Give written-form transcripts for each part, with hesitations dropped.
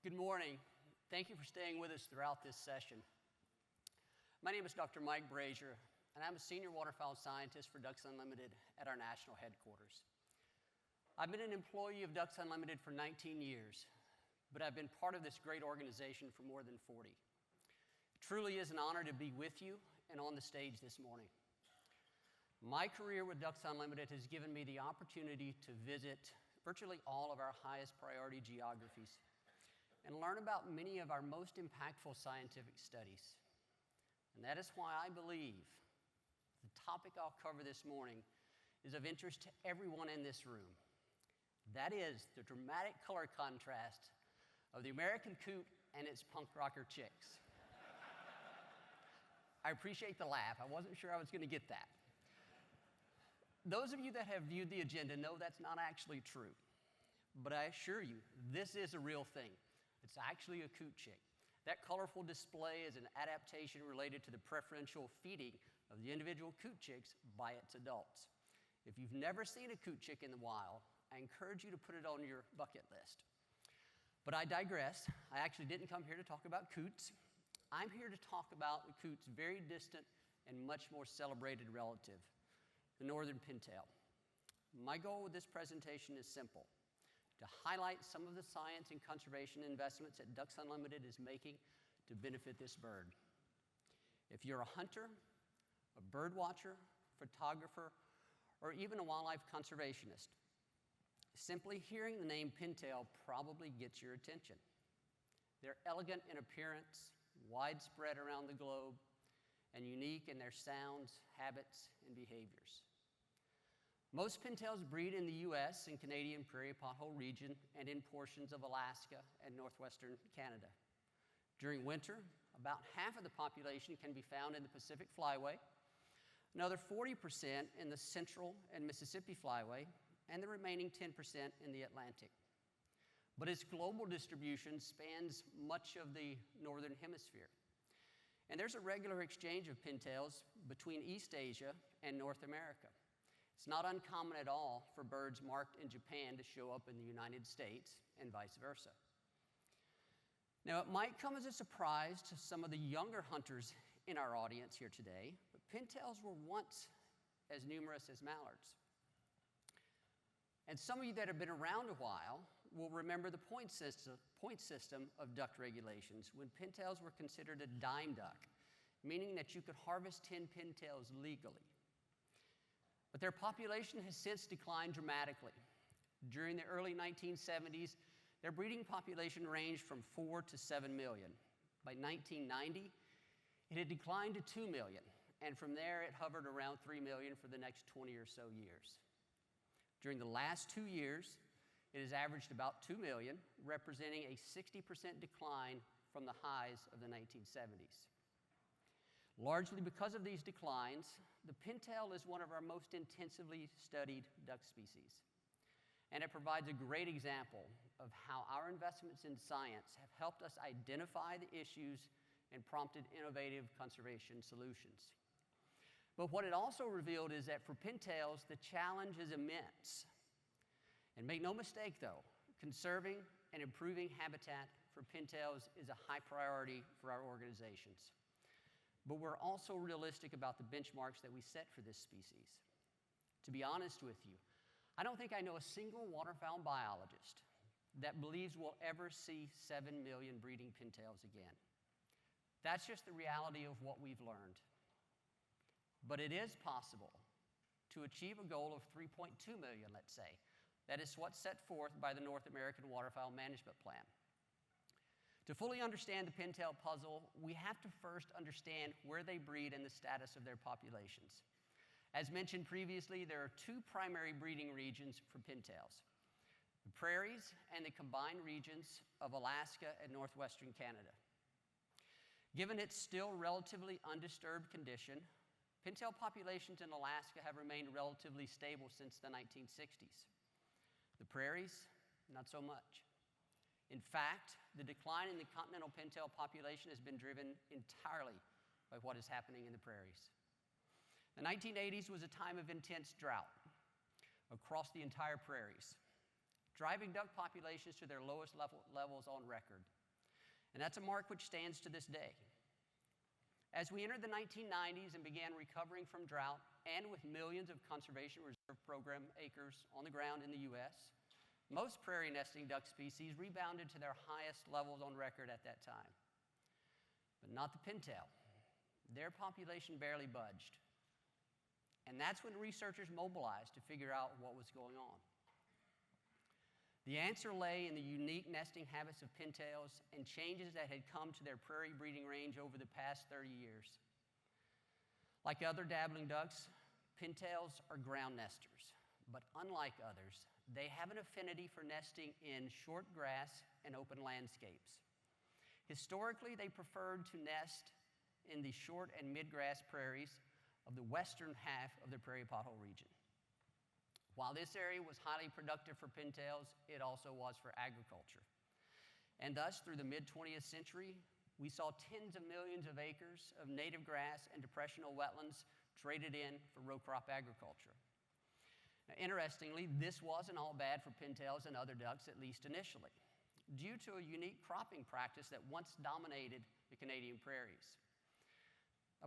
Good morning. Thank you for staying with us throughout this session. My name is Dr. Mike Brasher, and I'm a senior waterfowl scientist for Ducks Unlimited at our national headquarters. I've been an employee of Ducks Unlimited for 19 years, but I've been part of this great organization for more than 40. It truly is an honor to be with you and on the stage this morning. My career with Ducks Unlimited has given me the opportunity to visit virtually all of our highest priority geographies and learn about many of our most impactful scientific studies. And that is why I believe the topic I'll cover this morning is of interest to everyone in this room. That is the dramatic color contrast of the American coot and its punk rocker chicks. I appreciate the laugh. I wasn't sure I was going to get that. Those of you that have viewed the agenda know that's not actually true. But I assure you, this is a real thing. It's actually a coot chick. That colorful display is an adaptation related to the preferential feeding of the individual coot chicks by its adults. If you've never seen a coot chick in the wild, I encourage you to put it on your bucket list. But I digress. I actually didn't come here to talk about coots. I'm here to talk about the coot's very distant and much more celebrated relative, the northern pintail. My goal with this presentation is simple: to highlight some of the science and conservation investments that Ducks Unlimited is making to benefit this bird. If you're a hunter, a bird watcher, photographer, or even a wildlife conservationist, simply hearing the name pintail probably gets your attention. They're elegant in appearance, widespread around the globe, and unique in their sounds, habits, and behaviors. Most pintails breed in the U.S. and Canadian prairie pothole region and in portions of Alaska and northwestern Canada. During winter, about half of the population can be found in the Pacific Flyway, another 40% in the Central and Mississippi Flyway, and the remaining 10% in the Atlantic. But its global distribution spans much of the northern hemisphere. And there's a regular exchange of pintails between East Asia and North America. It's not uncommon at all for birds marked in Japan to show up in the United States and vice versa. Now, it might come as a surprise to some of the younger hunters in our audience here today, but pintails were once as numerous as mallards. And some of you that have been around a while will remember the point system of duck regulations when pintails were considered a dime duck, meaning that you could harvest 10 pintails legally. But their population has since declined dramatically. During the early 1970s, their breeding population ranged from 4 to 7 million. By 1990, it had declined to 2 million, and from there it hovered around 3 million for the next 20 or so years. During the last 2 years, it has averaged about 2 million, representing a 60% decline from the highs of the 1970s. Largely because of these declines, the pintail is one of our most intensively studied duck species. And it provides a great example of how our investments in science have helped us identify the issues and prompted innovative conservation solutions. But what it also revealed is that for pintails, the challenge is immense. And make no mistake though, conserving and improving habitat for pintails is a high priority for our organizations. But we're also realistic about the benchmarks that we set for this species. To be honest with you, I don't think I know a single waterfowl biologist that believes we'll ever see 7 million breeding pintails again. That's just the reality of what we've learned. But it is possible to achieve a goal of 3.2 million, let's say. That is what's set forth by the North American Waterfowl Management Plan. To fully understand the pintail puzzle, we have to first understand where they breed and the status of their populations. As mentioned previously, there are two primary breeding regions for pintails: the prairies and the combined regions of Alaska and northwestern Canada. Given its still relatively undisturbed condition, pintail populations in Alaska have remained relatively stable since the 1960s. The prairies, not so much. In fact, the decline in the continental pintail population has been driven entirely by what is happening in the prairies. The 1980s was a time of intense drought across the entire prairies. driving duck populations to their lowest levels on record. And that's a mark which stands to this day. As we entered the 1990s and began recovering from drought, and with millions of Conservation Reserve Program acres on the ground in the U.S., most prairie nesting duck species rebounded to their highest levels on record at that time. But not the pintail. Their population barely budged. And that's when researchers mobilized to figure out what was going on. The answer lay in the unique nesting habits of pintails and changes that had come to their prairie breeding range over the past 30 years. Like other dabbling ducks, pintails are ground nesters, but unlike others, they have an affinity for nesting in short grass and open landscapes. Historically, they preferred to nest in the short and mid-grass prairies of the western half of the prairie pothole region. While this area was highly productive for pintails, it also was for agriculture. And thus, through the mid-20th century, we saw tens of millions of acres of native grass and depressional wetlands traded in for row crop agriculture. Now, interestingly, this wasn't all bad for pintails and other ducks, at least initially, due to a unique cropping practice that once dominated the Canadian prairies.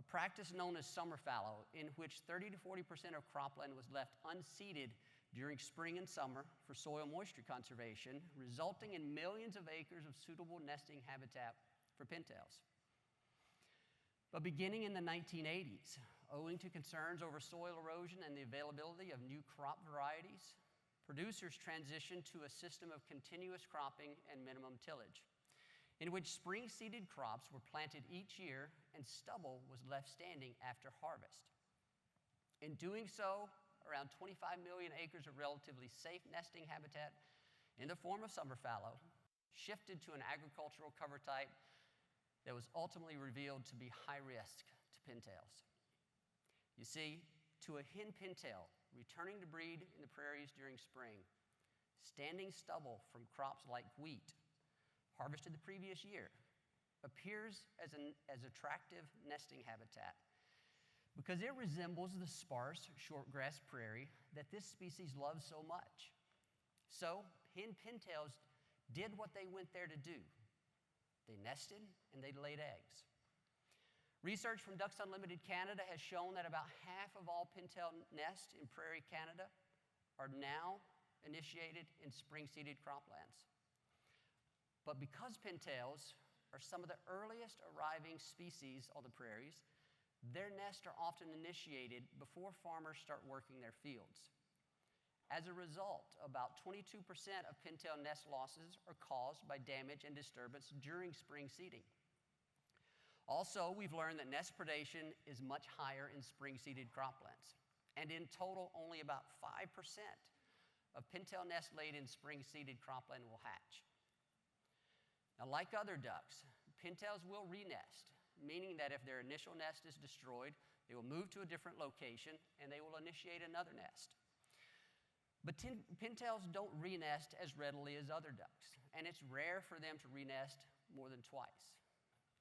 A practice known as summer fallow, in which 30 to 40% of cropland was left unseeded during spring and summer for soil moisture conservation, resulting in millions of acres of suitable nesting habitat for pintails. But beginning in the 1980s, owing to concerns over soil erosion and the availability of new crop varieties, producers transitioned to a system of continuous cropping and minimum tillage, in which spring-seeded crops were planted each year and stubble was left standing after harvest. In doing so, around 25 million acres of relatively safe nesting habitat in the form of summer fallow shifted to an agricultural cover type that was ultimately revealed to be high risk to pintails. You see, to a hen pintail returning to breed in the prairies during spring, standing stubble from crops like wheat, harvested the previous year, appears as attractive nesting habitat because it resembles the sparse shortgrass prairie that this species loves so much. So, hen pintails did what they went there to do. They nested and they laid eggs. Research from Ducks Unlimited Canada has shown that about half of all pintail nests in prairie Canada are now initiated in spring-seeded croplands. But because pintails are some of the earliest arriving species on the prairies, their nests are often initiated before farmers start working their fields. As a result, about 22% of pintail nest losses are caused by damage and disturbance during spring seeding. Also, we've learned that nest predation is much higher in spring-seeded croplands, and in total, only about 5% of pintail nests laid in spring-seeded cropland will hatch. Now, like other ducks, pintails will re-nest, meaning that if their initial nest is destroyed, they will move to a different location and they will initiate another nest. But pintails don't re-nest as readily as other ducks, and it's rare for them to re-nest more than twice.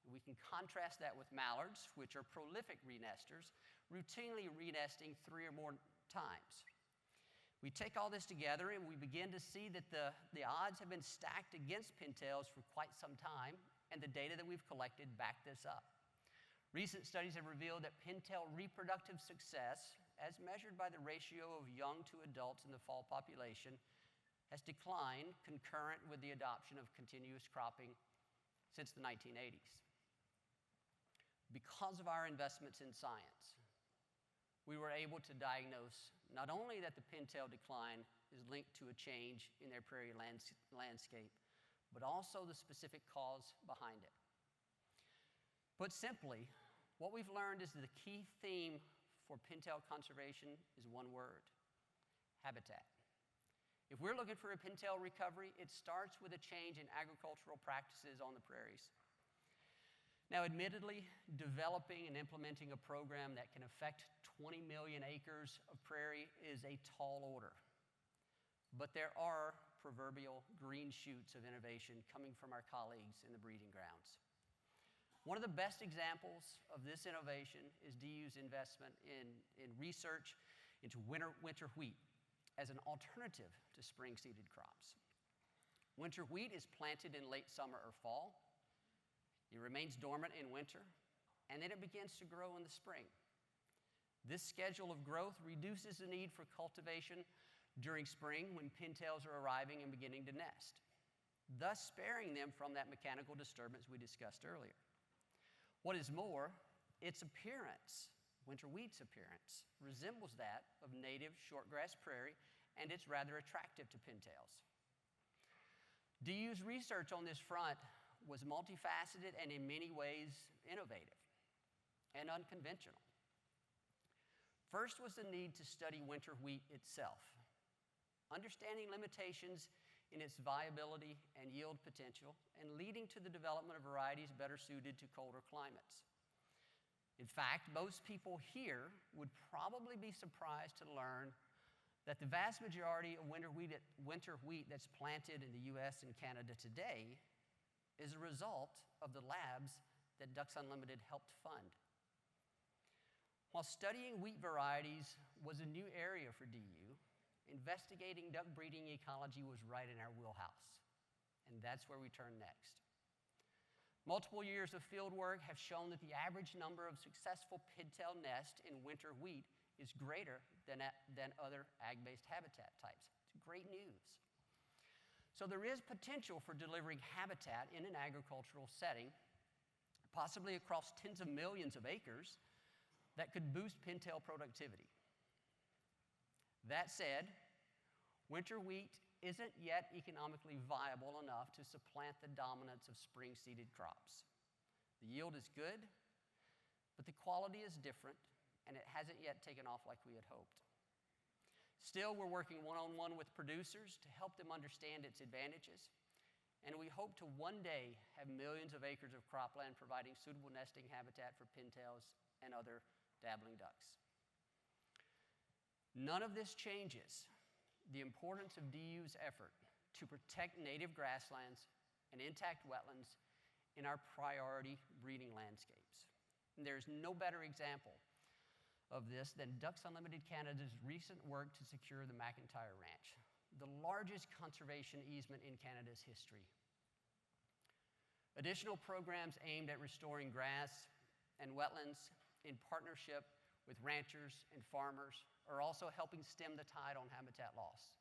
We can contrast that with mallards, which are prolific re-nesters, routinely re-nesting 3 or more times. We take all this together and we begin to see that the odds have been stacked against pintails for quite some time, and the data that we've collected back this up. Recent studies have revealed that pintail reproductive success, as measured by the ratio of young to adults in the fall population, has declined concurrent with the adoption of continuous cropping since the 1980s. Because of our investments in science, we were able to diagnose not only that the pintail decline is linked to a change in their prairie landscape, but also the specific cause behind it. Put simply, what we've learned is that the key theme for pintail conservation is one word: habitat. If we're looking for a pintail recovery, it starts with a change in agricultural practices on the prairies. Now, admittedly, developing and implementing a program that can affect 20 million acres of prairie is a tall order. But there are proverbial green shoots of innovation coming from our colleagues in the breeding grounds. One of the best examples of this innovation is DU's investment in research into winter wheat as an alternative to spring-seeded crops. Winter wheat is planted in late summer or fall. It remains dormant in winter, and then it begins to grow in the spring. This schedule of growth reduces the need for cultivation during spring when pintails are arriving and beginning to nest, thus sparing them from that mechanical disturbance we discussed earlier. What is more, its appearance, winter wheat's appearance, resembles that of native shortgrass prairie, and it's rather attractive to pintails. DU's research on this front was multifaceted and in many ways innovative and unconventional. First was the need to study winter wheat itself, understanding limitations in its viability and yield potential, and leading to the development of varieties better suited to colder climates. In fact, most people here would probably be surprised to learn that the vast majority of winter wheat that's planted in the US and Canada today is a result of the labs that Ducks Unlimited helped fund. While studying wheat varieties was a new area for DU, investigating duck breeding ecology was right in our wheelhouse, and that's where we turn next. Multiple years of field work have shown that the average number of successful pintail nests in winter wheat is greater than other ag-based habitat types. It's great news. So there is potential for delivering habitat in an agricultural setting, possibly across tens of millions of acres, that could boost pintail productivity. That said, winter wheat isn't yet economically viable enough to supplant the dominance of spring-seeded crops. The yield is good, but the quality is different, and it hasn't yet taken off like we had hoped. Still, we're working one-on-one with producers to help them understand its advantages, and we hope to one day have millions of acres of cropland providing suitable nesting habitat for pintails and other dabbling ducks. None of this changes the importance of DU's effort to protect native grasslands and intact wetlands in our priority breeding landscapes. And there's no better example of this than Ducks Unlimited Canada's recent work to secure the McIntyre Ranch, the largest conservation easement in Canada's history. Additional programs aimed at restoring grass and wetlands in partnership with ranchers and farmers are also helping stem the tide on habitat loss.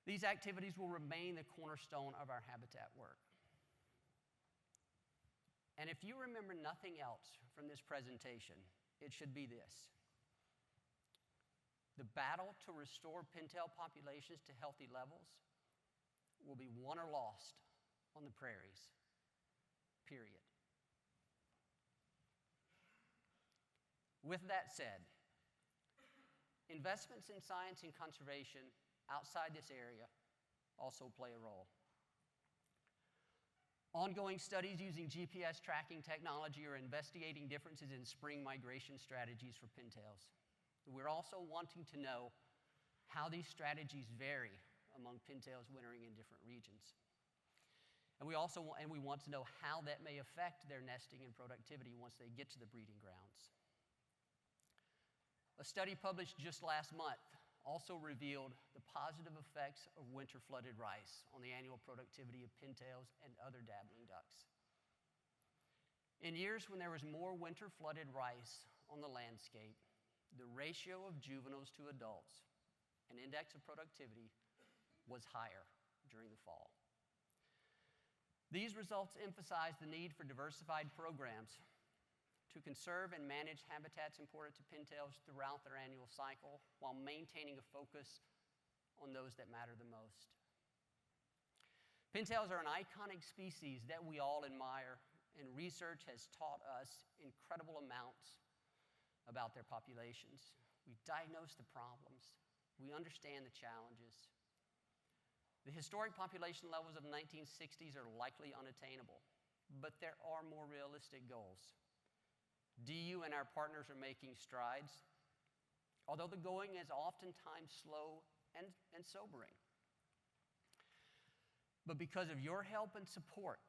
These activities will remain the cornerstone of our habitat work. And if you remember nothing else from this presentation, it should be this: the battle to restore pintail populations to healthy levels will be won or lost on the prairies, period. With that said, investments in science and conservation outside this area also play a role. Ongoing studies using GPS tracking technology are investigating differences in spring migration strategies for pintails. We're also wanting to know how these strategies vary among pintails wintering in different regions. And we want to know how that may affect their nesting and productivity once they get to the breeding grounds. A study published just last month also revealed the positive effects of winter flooded rice on the annual productivity of pintails and other dabbling ducks. In years when there was more winter flooded rice on the landscape, the ratio of juveniles to adults, an index of productivity, was higher during the fall. These results emphasize the need for diversified programs to conserve and manage habitats important to pintails throughout their annual cycle while maintaining a focus on those that matter the most. Pintails are an iconic species that we all admire, and research has taught us incredible amounts about their populations. We've diagnosed the problems. We understand the challenges. The historic population levels of the 1960s are likely unattainable, but there are more realistic goals. DU and our partners are making strides, although the going is oftentimes slow and sobering. But because of your help and support,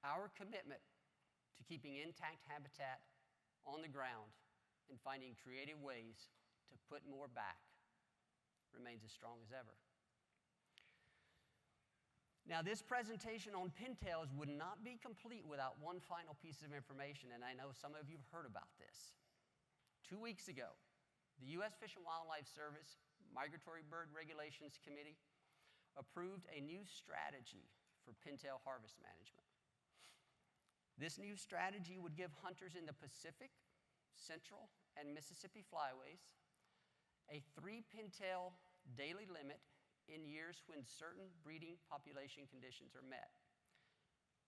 our commitment to keeping intact habitat on the ground and finding creative ways to put more back remains as strong as ever. Now, this presentation on pintails would not be complete without one final piece of information, and I know some of you have heard about this. 2 weeks ago, the U.S. Fish and Wildlife Service Migratory Bird Regulations Committee approved a new strategy for pintail harvest management. This new strategy would give hunters in the Pacific, Central, and Mississippi flyways a 3 pintail daily limit in years when certain breeding population conditions are met.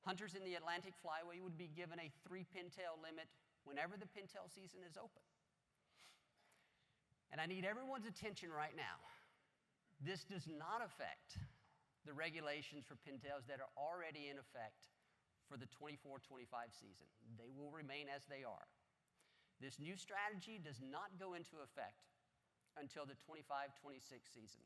Hunters in the Atlantic flyway would be given a 3 pintail limit whenever the pintail season is open. And I need everyone's attention right now. This does not affect the regulations for pintails that are already in effect for the 24-25 season. They will remain as they are. This new strategy does not go into effect until the 25-26 season.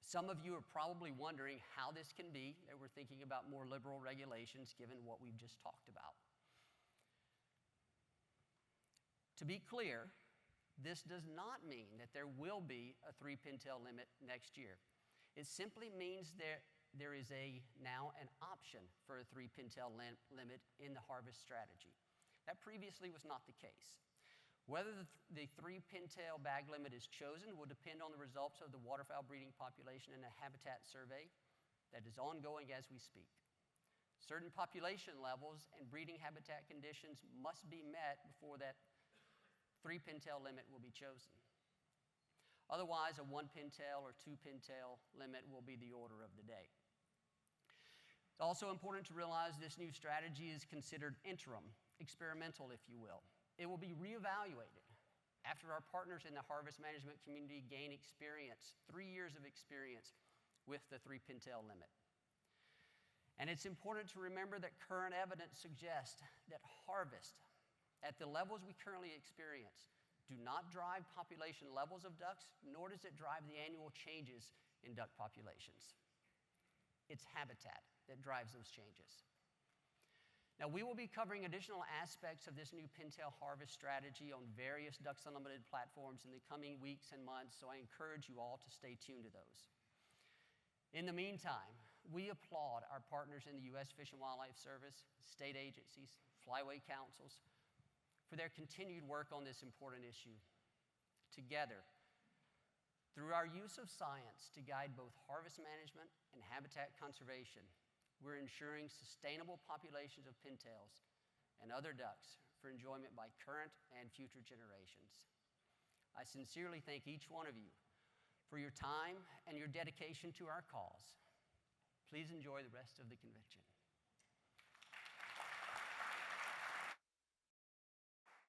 Some of you are probably wondering how this can be, that we're thinking about more liberal regulations given what we've just talked about. To be clear, this does not mean that there will be a 3 pintail limit next year. It simply means there is now an option for a 3 pintail limit in the harvest strategy. That previously was not the case. Whether the 3 pintail bag limit is chosen will depend on the results of the waterfowl breeding population and a habitat survey that is ongoing as we speak. Certain population levels and breeding habitat conditions must be met before that 3 pintail limit will be chosen. Otherwise, a 1 pintail or 2 pintail limit will be the order of the day. It's also important to realize this new strategy is considered interim, experimental, if you will. It will be reevaluated after our partners in the harvest management community gain experience, 3 years of experience with the 3 pintail limit. And it's important to remember that current evidence suggests that harvest at the levels we currently experience do not drive population levels of ducks, nor does it drive the annual changes in duck populations. It's habitat that drives those changes. Now, we will be covering additional aspects of this new pintail harvest strategy on various Ducks Unlimited platforms in the coming weeks and months, so I encourage you all to stay tuned to those. In the meantime, we applaud our partners in the U.S. Fish and Wildlife Service, state agencies, flyway councils, for their continued work on this important issue. Together, through our use of science to guide both harvest management and habitat conservation, we're ensuring sustainable populations of pintails and other ducks for enjoyment by current and future generations. I sincerely thank each one of you for your time and your dedication to our cause. Please enjoy the rest of the convention.